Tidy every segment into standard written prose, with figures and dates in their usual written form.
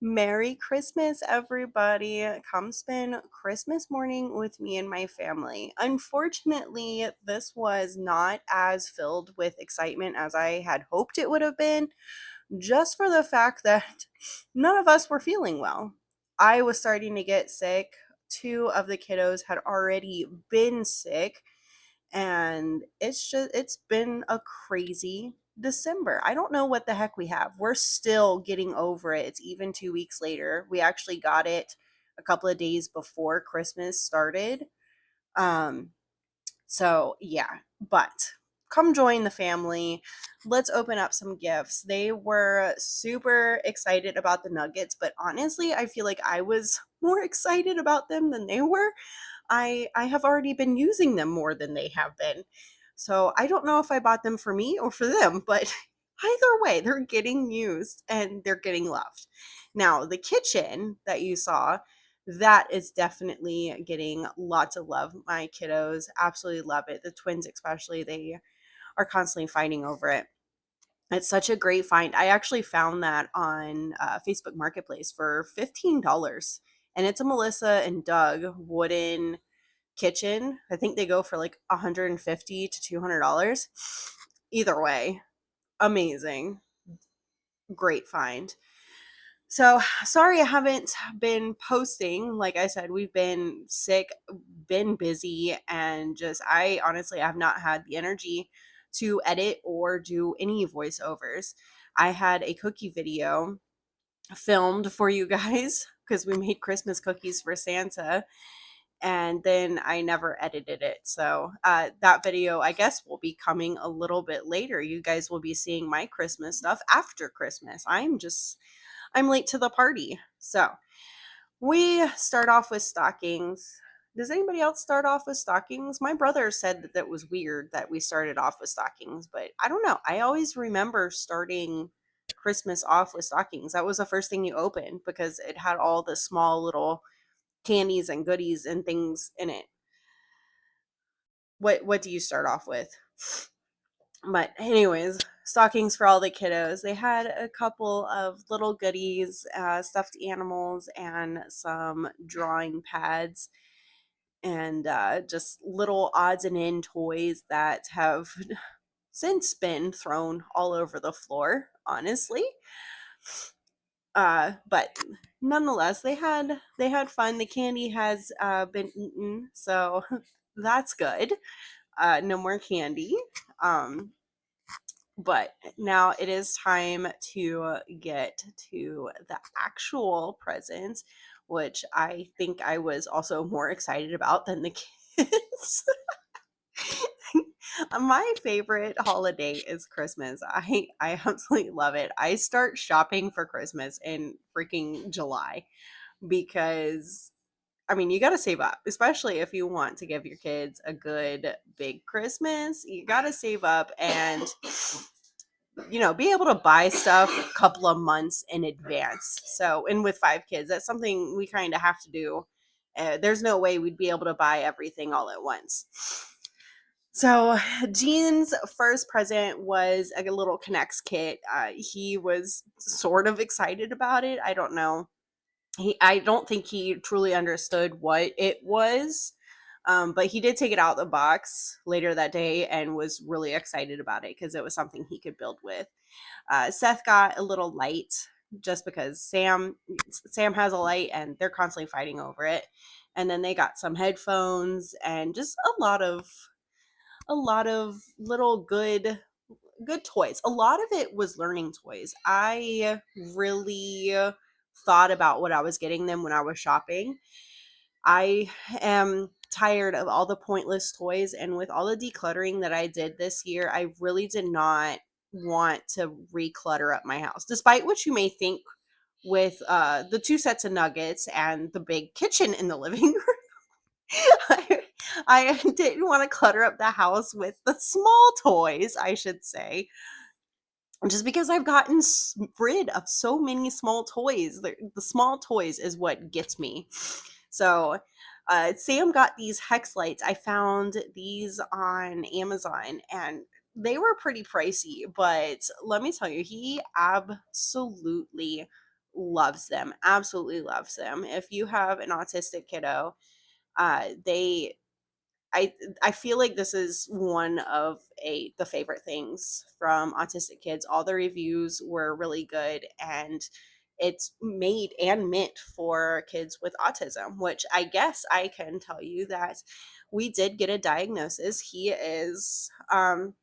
Merry Christmas, everybody. Come spend Christmas morning with me and my family. Unfortunately, this was not as filled with excitement as I had hoped it would have been, just for the fact that none of us were feeling well. I was starting to get sick. Two of the kiddos had already been sick, and it's been a crazy December. I don't know what the heck we have. We're still getting over it. It's even 2 weeks later. We actually got it a couple of days before Christmas started. Um, so yeah, but come join the family. Let's open up some gifts. They were super excited about the nuggets, but honestly, I feel like I was more excited about them than they were. I have already been using them more than they have been. So I don't know if I bought them for me or for them, but either way, they're getting used and they're getting loved. Now, the kitchen that you saw, that is definitely getting lots of love. My kiddos absolutely love it. The twins, especially, they are constantly fighting over it. It's such a great find. I actually found that on Facebook Marketplace for $15. And it's a Melissa and Doug wooden kitchen. I think they go for like 150 to $200. Either way, amazing. Great find. So, sorry I haven't been posting. Like I said, we've been sick, been busy, and just I honestly have not had the energy to edit or do any voiceovers. I had a cookie video filmed for you guys because we made Christmas cookies for Santa, and then I never edited it. So that video, I guess, will be coming a little bit later. You guys will be seeing my Christmas stuff after Christmas. I'm late to the party. So we start off with stockings. Does anybody else start off with stockings? My brother said that that was weird that we started off with stockings, but I don't know. I always remember starting Christmas off with stockings. That was the first thing you opened because it had all the small little candies and goodies and things in it. What do you start off with? But anyways, stockings for all the kiddos. They had a couple of little goodies, stuffed animals, and some drawing pads, and just little odds and end toys that have since been thrown all over the floor. Honestly, but nonetheless, they had fun. The candy has been eaten, so that's good. No more candy. Um, but now it is time to get to the actual presents, which I think I was also more excited about than the kids. My favorite holiday is Christmas. I absolutely love it. I start shopping for Christmas in freaking July because I mean, you got to save up, especially if you want to give your kids a good big Christmas. You got to save up and be able to buy stuff a couple of months in advance. So, and with 5 kids, that's something we kind of have to do. There's no way we'd be able to buy everything all at once. So, Gene's first present was a little Connects kit. He was sort of excited about it. I don't know. I don't think he truly understood what it was. But he did take it out of the box later that day and was really excited about it because it was something he could build with. Seth got a little light just because Sam has a light and they're constantly fighting over it. And then they got some headphones and just a lot of little good toys. A lot of it was learning toys. I really thought about what I was getting them when I was shopping. I am tired of all the pointless toys, and with all the decluttering that I did this year, I really did not want to reclutter up my house. Despite what you may think with the 2 sets of nuggets and the big kitchen in the living room, I, I didn't want to clutter up the house with the small toys, I should say, just because I've gotten rid of so many small toys. The small toys is what gets me. So, Sam got these hex lights. I found these on Amazon and they were pretty pricey, but let me tell you, he absolutely loves them, absolutely loves them. If you have an autistic kiddo, they I I feel like this is one of the favorite things from autistic kids. All the reviews were really good, and it's made and meant for kids with autism, which I guess I can tell you that we did get a diagnosis. He is on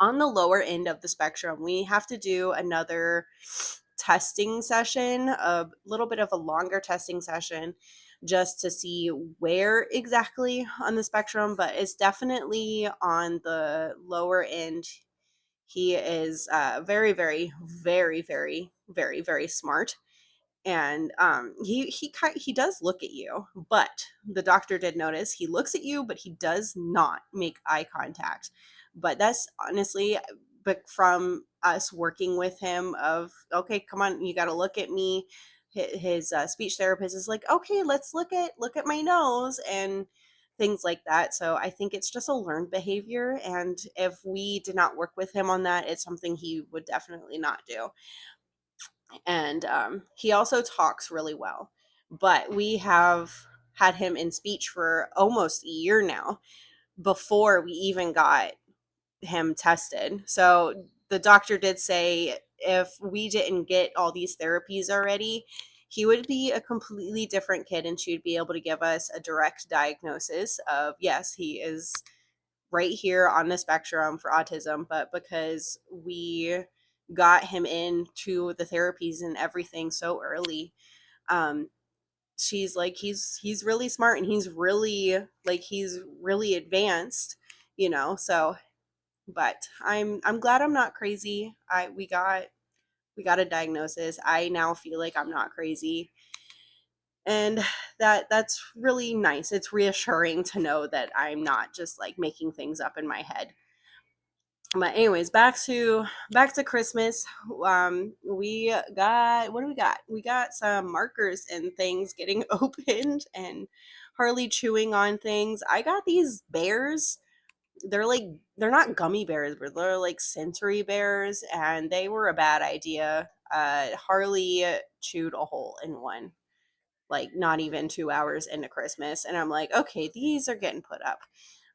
the lower end of the spectrum. We have to do another testing session, a little bit of a longer testing session, just to see where exactly on the spectrum, but it's definitely on the lower end. He is very, very, very, very, very, very smart, and he does look at you, but the doctor did notice he looks at you, but he does not make eye contact. But that's honestly, but from us working with him, of okay, come on, you got to look at me. His speech therapist is like, okay, let's look at my nose and things like that. So I think it's just a learned behavior, and if we did not work with him on that, it's something he would definitely not do. And he also talks really well. But we have had him in speech for almost a year now before we even got him tested. So the doctor did say if we didn't get all these therapies already, he would be a completely different kid, and she would be able to give us a direct diagnosis of yes, he is right here on the spectrum for autism. But because we got him into the therapies and everything so early, um she's like, he's really smart, and he's really advanced, so. But I'm glad I'm not crazy. I we got a diagnosis. I now feel like I'm not crazy, and that's really nice. It's reassuring to know that I'm not just like making things up in my head. But anyways, back to Christmas. We got, what do we got? We got some markers and things getting opened, and Harley chewing on things. I got these bears. They're like, they're not gummy bears, but they're like sensory bears, and they were a bad idea. Harley chewed a hole in one, like not even 2 hours into Christmas, and I'm like, okay, these are getting put up.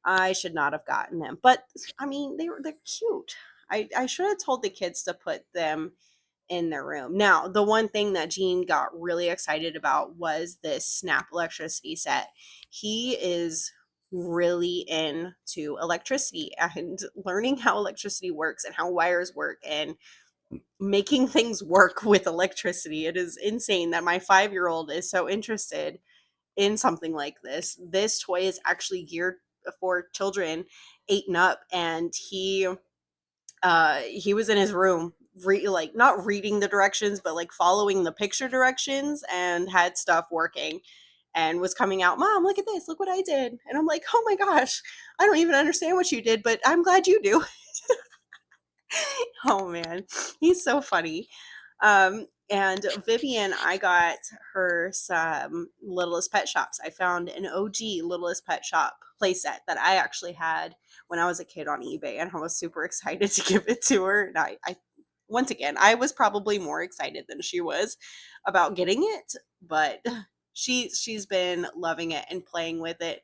I should not have gotten them. But I mean, they're cute. I should have told the kids to put them in their room. Now, the one thing that Gene got really excited about was this Snap electricity set. He is really into electricity and learning how electricity works and how wires work and making things work with electricity. It is insane that my 5-year-old is so interested in something like this. This toy is actually geared for children 8 and up, and he was in his room like not reading the directions, but like following the picture directions, and had stuff working, and was coming out, mom, look at this, look what I did. And I'm like, oh my gosh, I don't even understand what you did, but I'm glad you do. Oh man, he's so funny. And Vivian, I got her some Littlest Pet Shops. I found an OG Littlest Pet Shop playset that I actually had when I was a kid on eBay, and I was super excited to give it to her. And I once again, I was probably more excited than she was about getting it, but she's been loving it and playing with it.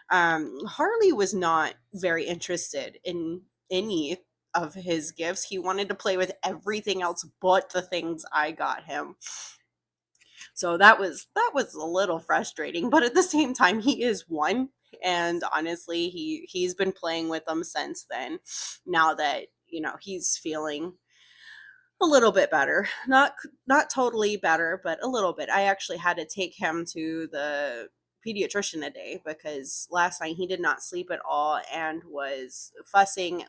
Harley was not very interested in any of his gifts. He wanted to play with everything else but the things I got him. So that was a little frustrating, but at the same time he is one, and honestly he's been playing with them since then. Now that, he's feeling a little bit better. Not totally better, but a little bit. I actually had to take him to the pediatrician today because last night he did not sleep at all and was fussing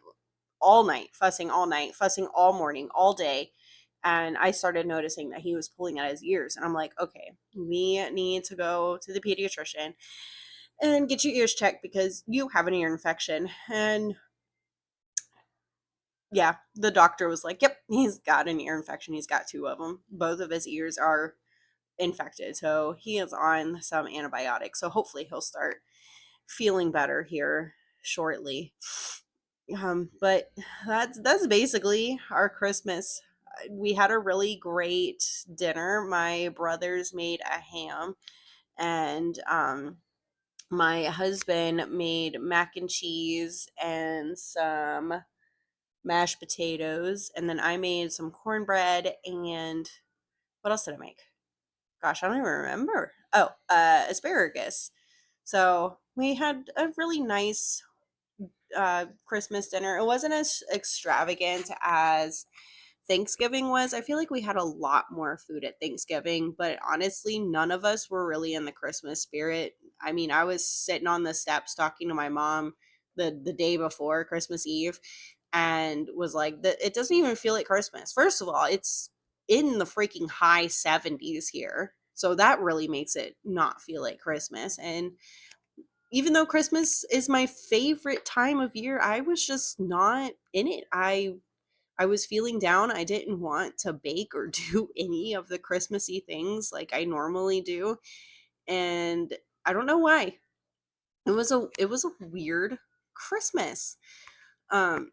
all night, fussing all night, fussing all morning, all day. And I started noticing that he was pulling at his ears. And I'm like, okay, we need to go to the pediatrician and get your ears checked because you have an ear infection. And yeah, the doctor was like, yep, he's got an ear infection. He's got two of them. Both of his ears are infected. So he is on some antibiotics. So hopefully he'll start feeling better here shortly. But that's basically our Christmas. we had a really great dinner. My brothers made a ham, and my husband made mac and cheese and some mashed potatoes, and then I made some cornbread. And what else did I make? Gosh, I don't even remember. Oh, asparagus. So we had a really nice Christmas dinner. It wasn't as extravagant as Thanksgiving was. I feel like we had a lot more food at Thanksgiving, but honestly, none of us were really in the Christmas spirit. I mean, I was sitting on the steps talking to my mom the day before Christmas Eve, and was like, it doesn't even feel like Christmas. First of all, it's in the freaking high 70s here. So that really makes it not feel like Christmas. And even though Christmas is my favorite time of year, I was just not in it. I was feeling down. I didn't want to bake or do any of the Christmassy things like I normally do. And I don't know why. It was a weird Christmas. Um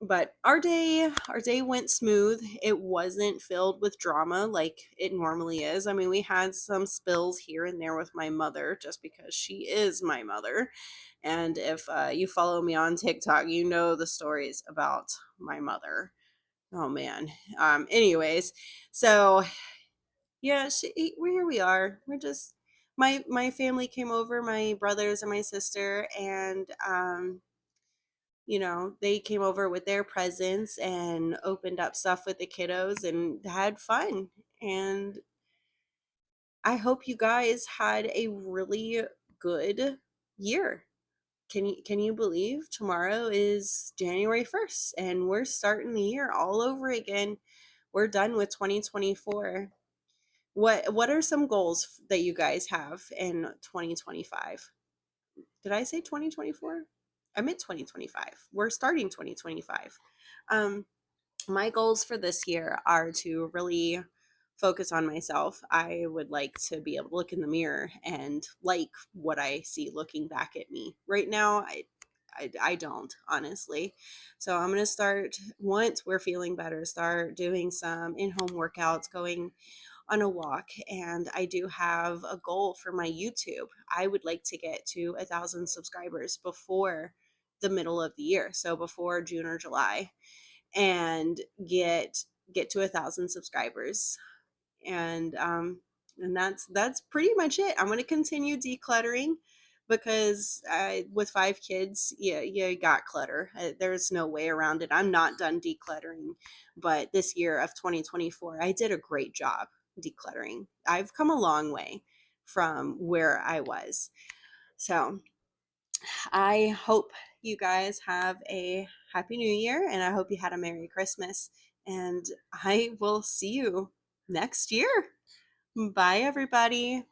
but our day went smooth. It wasn't filled with drama like it normally is. I mean, we had some spills here and there with my mother just because she is my mother. And if you follow me on TikTok, you know the stories about my mother. Oh man. Anyways, so yeah, here we are. We're just my family came over, my brothers and my sister, and they came over with their presents and opened up stuff with the kiddos and had fun. And I hope you guys had a really good year. Can you believe tomorrow is January 1st and we're starting the year all over again? We're done with 2024. What are some goals that you guys have in 2025? Did I say 2024? I meant 2025. We're starting 2025. Um, my goals for this year are to really focus on myself. I would like to be able to look in the mirror and like what I see looking back at me. Right now, I don't, honestly. So I'm going to start, once we're feeling better, start doing some in home workouts, going on a walk. And I do have a goal for my YouTube. I would like to get to 1,000 subscribers before the middle of the year, so before June or July, and get to 1,000 subscribers. And that's pretty much it. I'm going to continue decluttering because with 5 kids, yeah, you got clutter. There's no way around it. I'm not done decluttering, but this year of 2024, I did a great job decluttering. I've come a long way from where I was. So I hope you guys have a happy new year, and I hope you had a Merry Christmas. And I will see you next year. Bye, everybody.